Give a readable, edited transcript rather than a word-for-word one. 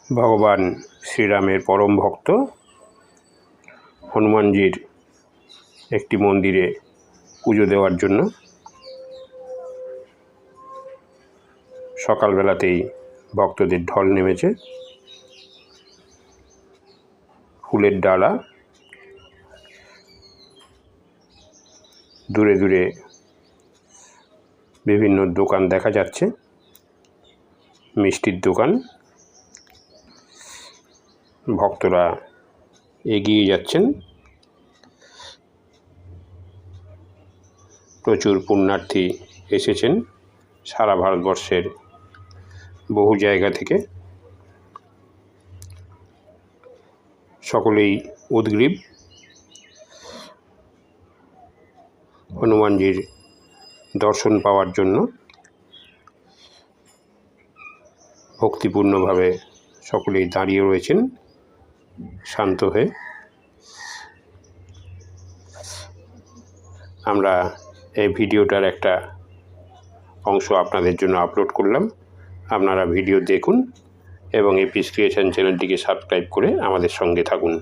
ভগবান শ্রীরামের পরম ভক্ত হনুমানজির একটি মন্দিরে পুজো দেওয়ার জন্য সকালবেলাতেই ভক্তদের ঢল নেমেছে। ফুলের ডালা, দূরে দূরে বিভিন্ন দোকান দেখা যাচ্ছে, মিষ্টির দোকান। ভক্তরা এগিয়ে যাচ্ছেন। প্রচুর পুণ্যার্থী এসেছেন সারা ভারতবর্ষের বহু জায়গা থেকে। সকলেই উদগ্রীব হনুমানজির দর্শন পাওয়ার জন্য। ভক্তিপূর্ণভাবে সকলেই দাঁড়িয়ে রয়েছেন শান্ত হয়ে। আমরা এই ভিডিওটার একটা অংশ আপনাদের জন্য আপলোড করলাম। আপনারা ভিডিও দেখুন এবং এপিস ক্রিয়েশন চ্যানেলটিকে সাবস্ক্রাইব করে আমাদের সঙ্গে থাকুন।